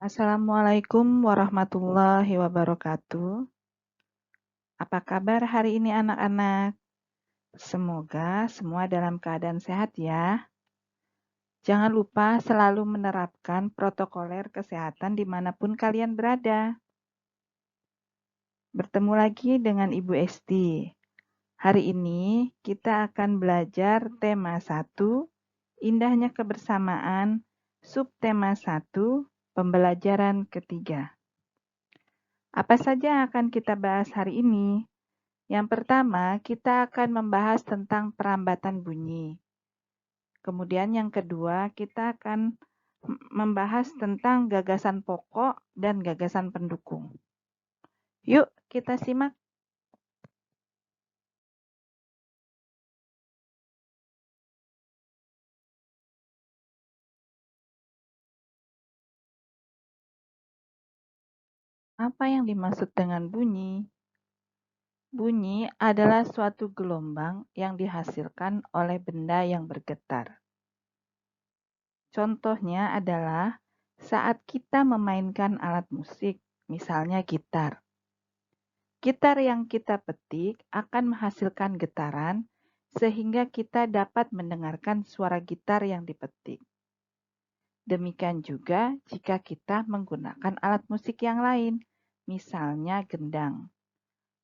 Assalamualaikum warahmatullahi wabarakatuh. Apa kabar hari ini anak-anak? Semoga semua dalam keadaan sehat ya. Jangan lupa selalu menerapkan protokoler kesehatan dimanapun kalian berada. Bertemu lagi dengan Ibu Esti. Hari ini kita akan belajar tema 1, indahnya kebersamaan, subtema 1, pembelajaran ketiga. Apa saja yang akan kita bahas hari ini? Yang pertama, kita akan membahas tentang perambatan bunyi. Kemudian yang kedua, kita akan membahas tentang gagasan pokok dan gagasan pendukung. Yuk, kita simak. Apa yang dimaksud dengan bunyi? Bunyi adalah suatu gelombang yang dihasilkan oleh benda yang bergetar. Contohnya adalah saat kita memainkan alat musik, misalnya gitar. Gitar yang kita petik akan menghasilkan getaran sehingga kita dapat mendengarkan suara gitar yang dipetik. Demikian juga jika kita menggunakan alat musik yang lain, misalnya gendang.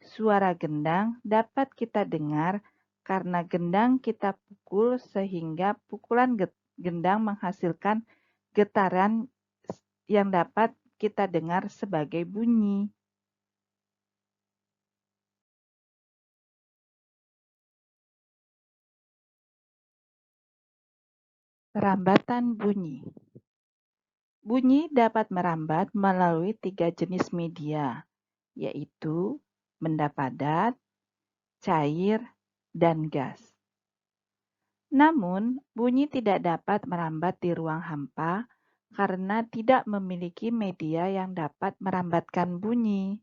Suara gendang dapat kita dengar karena gendang kita pukul sehingga pukulan gendang menghasilkan getaran yang dapat kita dengar sebagai bunyi. Perambatan bunyi. Bunyi dapat merambat melalui 3 jenis media, yaitu benda padat, cair, dan gas. Namun, bunyi tidak dapat merambat di ruang hampa karena tidak memiliki media yang dapat merambatkan bunyi.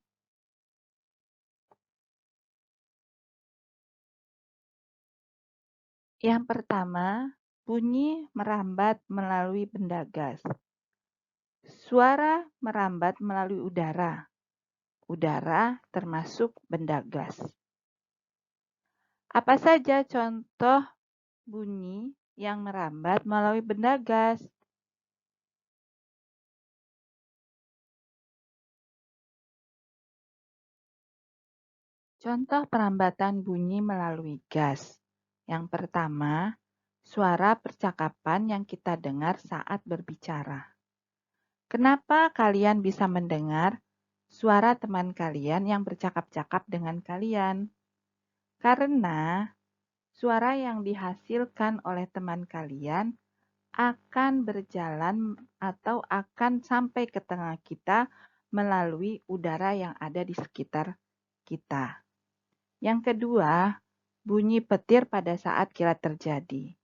Yang pertama, bunyi merambat melalui benda gas. Suara merambat melalui udara. Udara termasuk benda gas. Apa saja contoh bunyi yang merambat melalui benda gas? Contoh perambatan bunyi melalui gas. Yang pertama, suara percakapan yang kita dengar saat berbicara. Kenapa kalian bisa mendengar suara teman kalian yang bercakap-cakap dengan kalian? Karena suara yang dihasilkan oleh teman kalian akan berjalan atau akan sampai ke tengah kita melalui udara yang ada di sekitar kita. Yang kedua, bunyi petir pada saat kilat terjadi.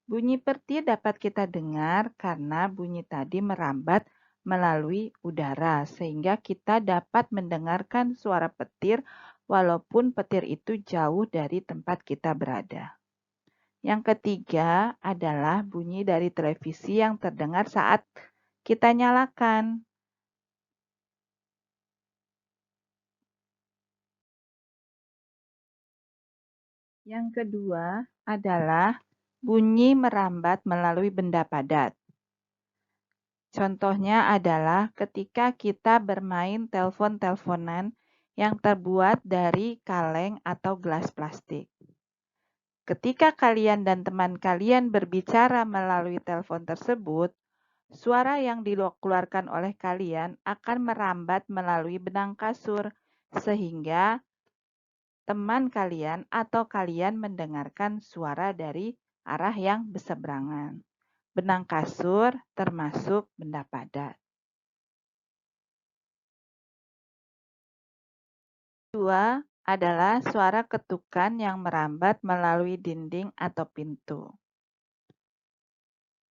Bunyi petir dapat kita dengar karena bunyi tadi merambat melalui udara, sehingga kita dapat mendengarkan suara petir walaupun petir itu jauh dari tempat kita berada. Yang ketiga adalah bunyi dari televisi yang terdengar saat kita nyalakan. Yang kedua adalah bunyi merambat melalui benda padat. Contohnya adalah ketika kita bermain telepon-teleponan yang terbuat dari kaleng atau gelas plastik. Ketika kalian dan teman kalian berbicara melalui telepon tersebut, suara yang dikeluarkan oleh kalian akan merambat melalui benang kasur, sehingga teman kalian atau kalian mendengarkan suara dari arah yang berseberangan. Benang kasur termasuk benda padat. Kedua adalah suara ketukan yang merambat melalui dinding atau pintu.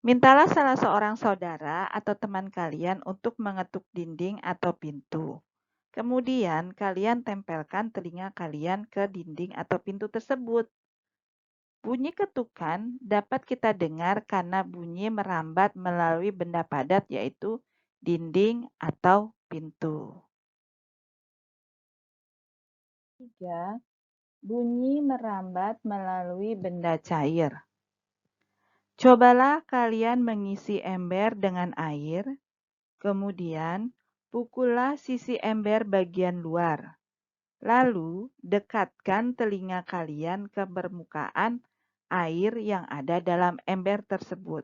Mintalah salah seorang saudara atau teman kalian untuk mengetuk dinding atau pintu. Kemudian kalian tempelkan telinga kalian ke dinding atau pintu tersebut. Bunyi ketukan dapat kita dengar karena bunyi merambat melalui benda padat yaitu dinding, atau pintu. 3. Bunyi merambat melalui benda cair. Cobalah kalian mengisi ember dengan air, kemudian pukullah sisi ember bagian luar. Lalu dekatkan telinga kalian ke permukaan air yang ada dalam ember tersebut.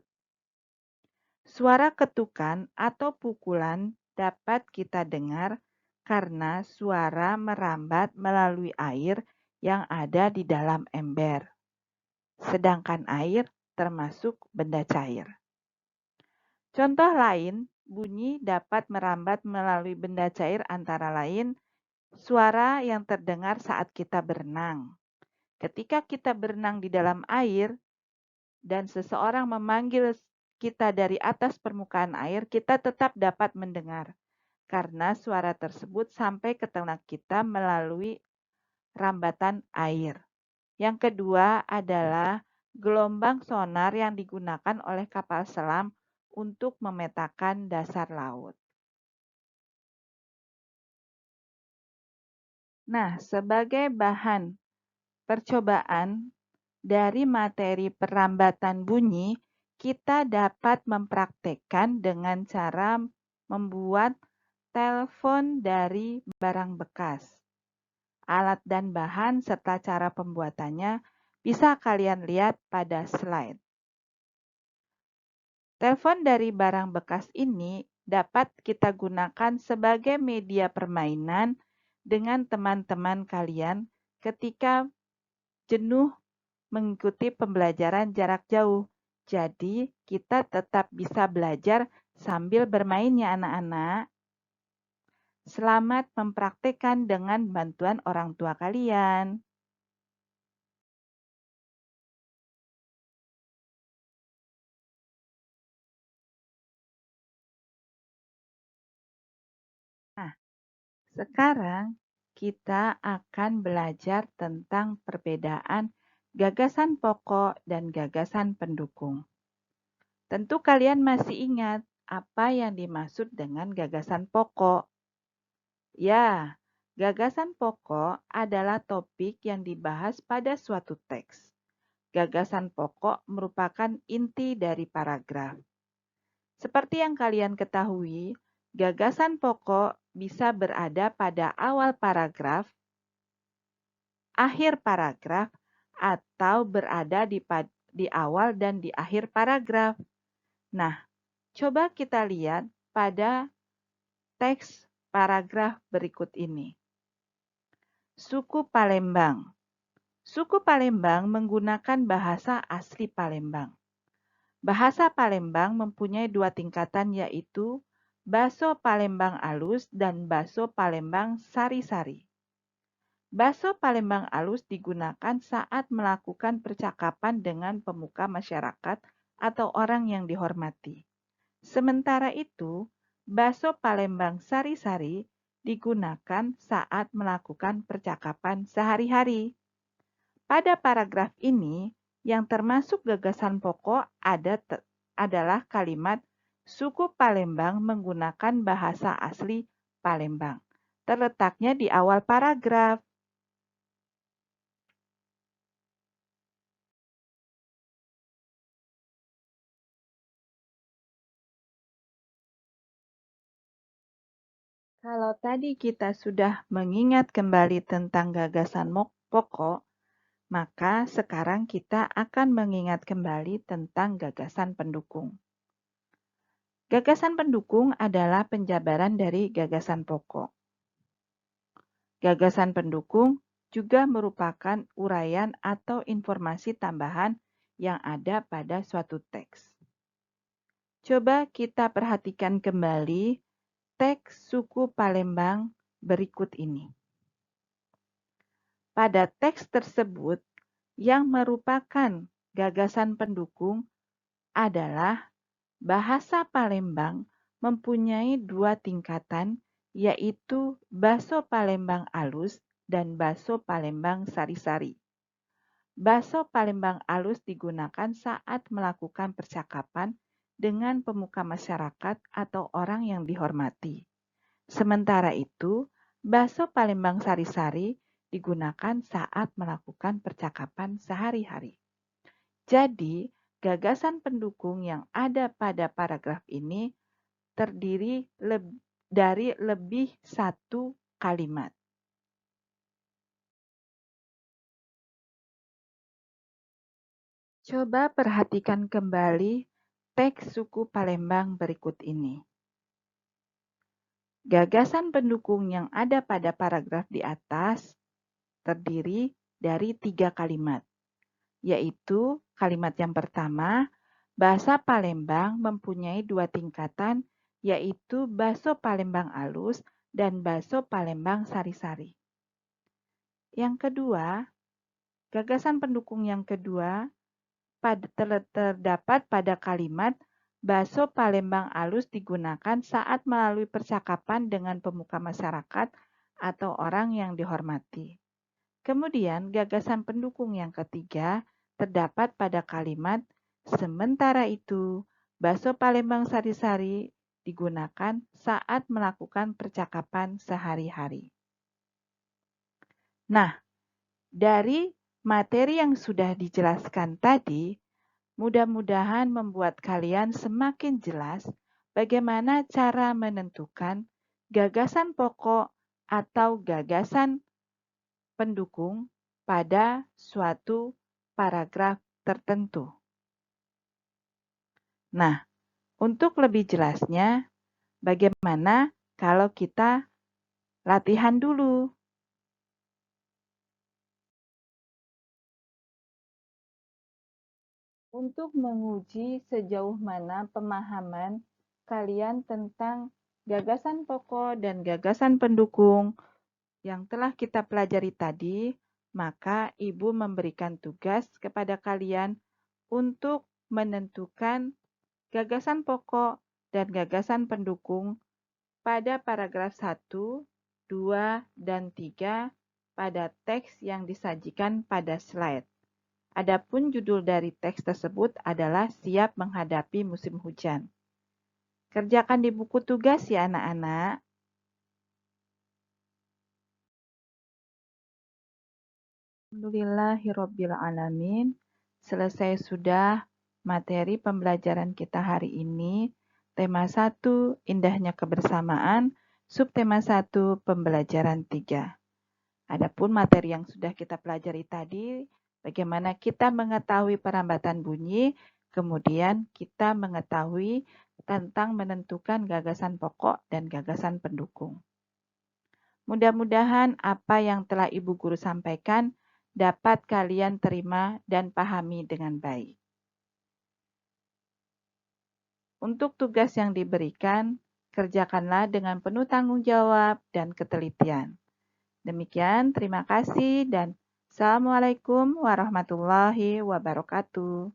Suara ketukan atau pukulan dapat kita dengar karena suara merambat melalui air yang ada di dalam ember. Sedangkan air termasuk benda cair. Contoh lain, bunyi dapat merambat melalui benda cair antara lain suara yang terdengar saat kita berenang. Ketika kita berenang di dalam air dan seseorang memanggil kita dari atas permukaan air, kita tetap dapat mendengar karena suara tersebut sampai ke telinga kita melalui rambatan air. Yang kedua adalah gelombang sonar yang digunakan oleh kapal selam untuk memetakan dasar laut. Nah, sebagai bahan percobaan dari materi perambatan bunyi, kita dapat mempraktekkan dengan cara membuat telepon dari barang bekas. Alat dan bahan serta cara pembuatannya bisa kalian lihat pada slide. Telepon dari barang bekas ini dapat kita gunakan sebagai media permainan dengan teman-teman kalian ketika jenuh mengikuti pembelajaran jarak jauh. Jadi, kita tetap bisa belajar sambil bermain ya anak-anak. Selamat mempraktekkan dengan bantuan orang tua kalian. Nah, sekarang kita akan belajar tentang perbedaan gagasan pokok dan gagasan pendukung. Tentu kalian masih ingat apa yang dimaksud dengan gagasan pokok. Ya, gagasan pokok adalah topik yang dibahas pada suatu teks. Gagasan pokok merupakan inti dari paragraf. Seperti yang kalian ketahui, gagasan pokok bisa berada pada awal paragraf, akhir paragraf, atau berada di awal dan di akhir paragraf. Nah, coba kita lihat pada teks paragraf berikut ini. Suku Palembang. Suku Palembang menggunakan bahasa asli Palembang. Bahasa Palembang mempunyai dua tingkatan yaitu Baso Palembang Alus dan Baso Palembang Sari-Sari. Baso Palembang Alus digunakan saat melakukan percakapan dengan pemuka masyarakat atau orang yang dihormati. Sementara itu, Baso Palembang Sari-Sari digunakan saat melakukan percakapan sehari-hari. Pada paragraf ini, yang termasuk gagasan pokok adalah kalimat suku Palembang menggunakan bahasa asli Palembang. Terletaknya di awal paragraf. Kalau tadi kita sudah mengingat kembali tentang gagasan pokok, maka sekarang kita akan mengingat kembali tentang gagasan pendukung. Gagasan pendukung adalah penjabaran dari gagasan pokok. Gagasan pendukung juga merupakan uraian atau informasi tambahan yang ada pada suatu teks. Coba kita perhatikan kembali teks suku Palembang berikut ini. Pada teks tersebut, yang merupakan gagasan pendukung adalah bahasa Palembang mempunyai dua tingkatan, yaitu Baso Palembang Alus dan Baso Palembang Sari-Sari. Baso Palembang Alus digunakan saat melakukan percakapan dengan pemuka masyarakat atau orang yang dihormati. Sementara itu, bakso Palembang Sari-Sari digunakan saat melakukan percakapan sehari-hari. Jadi, gagasan pendukung yang ada pada paragraf ini terdiri dari lebih satu kalimat. Coba perhatikan kembali teks suku Palembang berikut ini. Gagasan pendukung yang ada pada paragraf di atas terdiri dari 3 kalimat, yaitu kalimat yang pertama, bahasa Palembang mempunyai 2 tingkatan, yaitu bakso Palembang alus dan bakso Palembang sari-sari. Yang kedua, gagasan pendukung yang kedua terdapat pada kalimat bakso Palembang alus digunakan saat melalui percakapan dengan pemuka masyarakat atau orang yang dihormati. Kemudian, gagasan pendukung yang ketiga terdapat pada kalimat sementara itu, bakso Palembang sari-sari digunakan saat melakukan percakapan sehari-hari. Nah, dari materi yang sudah dijelaskan tadi, mudah-mudahan membuat kalian semakin jelas bagaimana cara menentukan gagasan pokok atau gagasan pendukung pada suatu paragraf tertentu. Nah, untuk lebih jelasnya, bagaimana kalau kita latihan dulu? Untuk menguji sejauh mana pemahaman kalian tentang gagasan pokok dan gagasan pendukung yang telah kita pelajari tadi, maka Ibu memberikan tugas kepada kalian untuk menentukan gagasan pokok dan gagasan pendukung pada paragraf 1, 2, dan 3 pada teks yang disajikan pada slide. Adapun judul dari teks tersebut adalah Siap Menghadapi Musim Hujan. Kerjakan di buku tugas ya anak-anak. Alhamdulillahirrabbilalamin. Selesai sudah materi pembelajaran kita hari ini. Tema 1, Indahnya Kebersamaan. Subtema 1, Pembelajaran 3. Adapun materi yang sudah kita pelajari tadi, bagaimana kita mengetahui perambatan bunyi, kemudian kita mengetahui tentang menentukan gagasan pokok dan gagasan pendukung. Mudah-mudahan apa yang telah Ibu Guru sampaikan dapat kalian terima dan pahami dengan baik. Untuk tugas yang diberikan, kerjakanlah dengan penuh tanggung jawab dan ketelitian. Demikian, terima kasih dan Assalamualaikum warahmatullahi wabarakatuh.